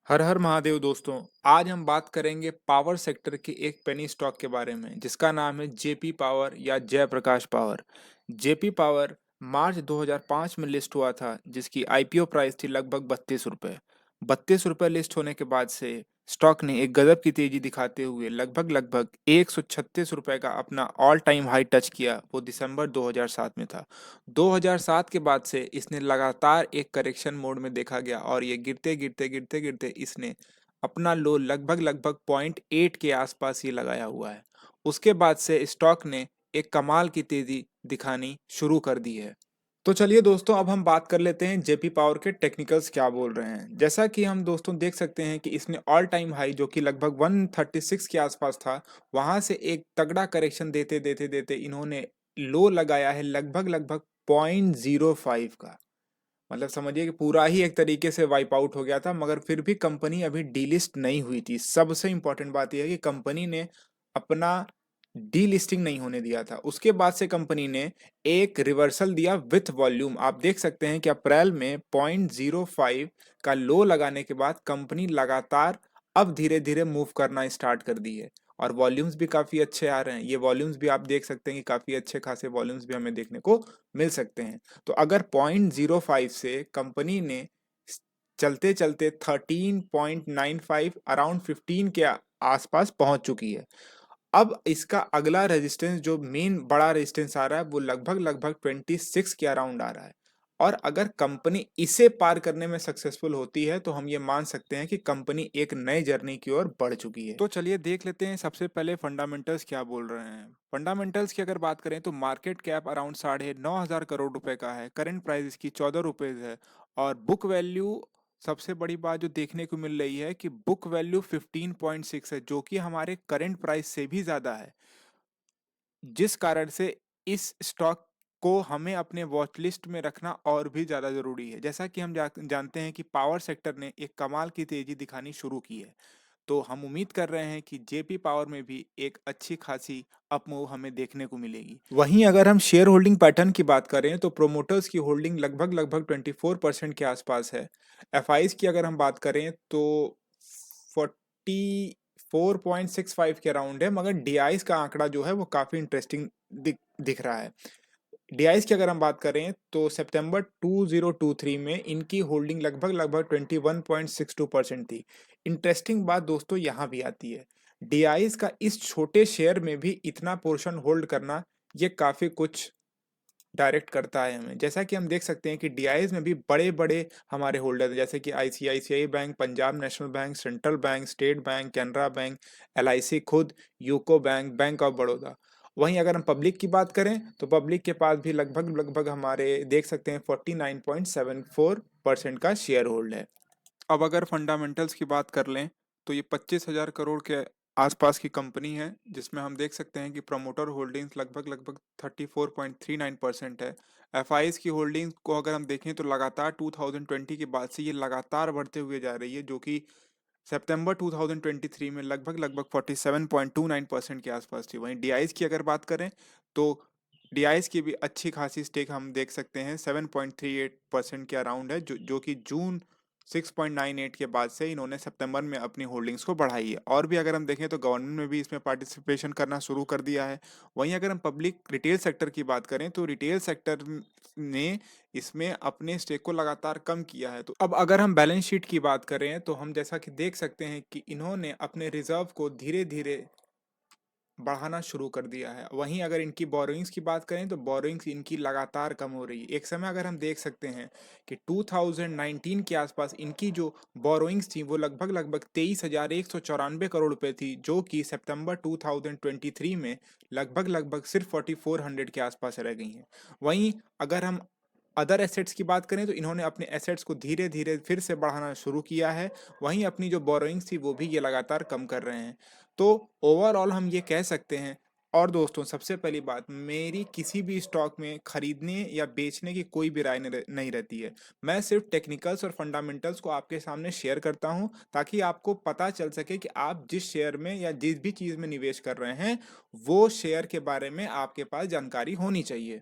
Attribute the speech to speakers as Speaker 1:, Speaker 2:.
Speaker 1: हर हर महादेव दोस्तों। आज हम बात करेंगे पावर सेक्टर के एक पेनी स्टॉक के बारे में जिसका नाम है जेपी पावर या जयप्रकाश पावर। जेपी पावर मार्च 2005 में लिस्ट हुआ था जिसकी आईपीओ प्राइस थी लगभग 32 रुपये। 32 रुपये लिस्ट होने के बाद से स्टॉक ने एक गजब की तेजी दिखाते हुए लगभग लगभग 136 रुपये का अपना ऑल टाइम हाई टच किया। वो दिसंबर 2007 में था। 2007 के बाद से इसने लगातार एक करेक्शन मोड में देखा गया और ये गिरते गिरते गिरते गिरते इसने अपना लो लगभग लगभग 0.8 के आसपास ही लगाया हुआ है। उसके बाद से स्टॉक ने एक कमाल की तेजी दिखानी शुरू कर दी है। तो चलिए दोस्तों, अब हम बात कर लेते हैं जेपी पावर के टेक्निकल्स क्या बोल रहे हैं। जैसा कि हम दोस्तों देख सकते हैं कि इसने ऑल टाइम हाई जो कि लगभग 136 के आसपास था, वहां से एक तगड़ा करेक्शन देते देते देते इन्होंने लो लगाया है लगभग लगभग 0.05 का। मतलब समझिए कि पूरा ही एक तरीके से वाइप आउट हो गया था, मगर फिर भी कंपनी अभी डीलिस्ट नहीं हुई थी। सबसे इंपॉर्टेंट बात यह है कि कंपनी ने अपना डीलिस्टिंग नहीं होने दिया था। उसके बाद से कंपनी ने एक रिवर्सल दिया विथ वॉल्यूम। आप देख सकते हैं कि अप्रैल में 0.05 का लो लगाने के बाद कंपनी लगातार अब धीरे धीरे मूव करना स्टार्ट कर दी है और वॉल्यूम्स भी काफी अच्छे आ रहे हैं। ये वॉल्यूम्स भी आप देख सकते हैं कि काफी अच्छे खासे वॉल्यूम्स भी हमें देखने को मिल सकते हैं। तो अगर 0.05 से कंपनी ने चलते चलते 13.95 अराउंड 15 के आसपास पहुंच चुकी है। अब इसका अगला रेजिस्टेंस जो मेन बड़ा रेजिस्टेंस आ रहा है वो लगभग लगभग 26 के अराउंड आ रहा है। और अगर कंपनी इसे पार करने में सक्सेसफुल होती है तो हम ये मान सकते हैं कि कंपनी एक नए जर्नी की ओर बढ़ चुकी है। तो चलिए देख लेते हैं सबसे पहले फंडामेंटल्स क्या बोल रहे हैं। फंडामेंटल्स की अगर बात करें तो मार्केट कैप अराउंड 9,500 करोड़ रुपए का है। करंट प्राइस इसकी 14 रुपये है। और बुक वैल्यू, सबसे बड़ी बात जो देखने को मिल रही है कि बुक वैल्यू 15.6 है, जो कि हमारे करंट प्राइस से भी ज्यादा है। जिस कारण से इस स्टॉक को हमें अपने वॉच लिस्ट में रखना और भी ज्यादा जरूरी है। जैसा कि हम जानते हैं कि पावर सेक्टर ने एक कमाल की तेजी दिखानी शुरू की है, तो हम उम्मीद कर रहे हैं कि जेपी पावर में भी एक अच्छी खासी अपमूव हमें देखने को मिलेगी। वहीं अगर हम शेयर होल्डिंग पैटर्न की बात करें तो प्रोमोटर्स की होल्डिंग लगभग लगभग 24% के आसपास है। एफआईज की अगर हम बात करें तो 44.65 के अराउंड है, मगर डीआईज का आंकड़ा जो है वो काफी इंटरेस्टिंग दिख रहा है। डीआईज की अगर हम बात करें तो सितंबर 2023 में इनकी होल्डिंग लगभग लगभग 21.62% थी। इंटरेस्टिंग बात दोस्तों यहाँ भी आती है, डीआईज का इस छोटे शेयर में भी इतना पोर्शन होल्ड करना ये काफी कुछ डायरेक्ट करता है हमें। जैसा कि हम देख सकते हैं कि डीआईज में भी बड़े बड़े हमारे होल्डर हैं, जैसे कि ICICI bank, Punjab national bank, central bank, state bank, Canara bank, LIC खुद, UCO bank, bank of Baroda. वहीं अगर हम पब्लिक की बात करें तो पब्लिक के पास भी लगभग लगभग हमारे देख सकते हैं 49.74% का शेयर होल्ड है। अब अगर फंडामेंटल्स की बात कर लें तो ये 25,000 करोड़ के आसपास की कंपनी है, जिसमें हम देख सकते हैं कि प्रमोटर होल्डिंग्स लगभग लगभग 34.39% है। एफआईज की होल्डिंग्स को अगर हम देखें तो लगातार 2020 के बाद से ये लगातार बढ़ते हुए जा रही है, जो कि सितंबर 2023 में लगभग लगभग 47.29% के आसपास थी। वहीं डीआईज की अगर बात करें तो डीआईज की भी अच्छी खासी स्टेक हम देख सकते हैं 7.38% के अराउंड है, जो कि जून 6.98 के बाद से इन्होंने सितंबर में अपनी होल्डिंग्स को बढ़ाई है। और भी अगर हम देखें तो गवर्नमेंट में भी इसमें पार्टिसिपेशन करना शुरू कर दिया है। वहीं अगर हम पब्लिक रिटेल सेक्टर की बात करें तो रिटेल सेक्टर ने इसमें अपने स्टेक को लगातार कम किया है। तो अब अगर हम बैलेंस शीट की बात करें तो हम जैसा कि देख सकते हैं कि इन्होंने अपने रिजर्व को धीरे धीरे बढ़ाना शुरू कर दिया है। वहीं अगर इनकी बोरोइंग्स की बात करें तो बोरोइंग्स इनकी लगातार कम हो रही है। एक समय अगर हम देख सकते हैं कि 2019 के आसपास इनकी जो बोरोइंग्स थी वो लगभग लगभग 23,194 करोड़ रुपए थी, जो कि सितंबर 2023 में लगभग लगभग सिर्फ 4,400 के आसपास रह गई हैं। वहीं अगर हम अदर एसेट्स की बात करें तो इन्होंने अपने एसेट्स को धीरे धीरे फिर से बढ़ाना शुरू किया है। वहीं अपनी जो बोरोइंग्स थी वो भी ये लगातार कम कर रहे हैं। तो ओवरऑल हम ये कह सकते हैं। और दोस्तों, सबसे पहली बात, मेरी किसी भी स्टॉक में खरीदने या बेचने की कोई भी राय नहीं रहती है। मैं सिर्फ टेक्निकल्स और फंडामेंटल्स को आपके सामने शेयर करता हूं ताकि आपको पता चल सके कि आप जिस शेयर में या जिस भी चीज में निवेश कर रहे हैं वो शेयर के बारे में आपके पास जानकारी होनी चाहिए।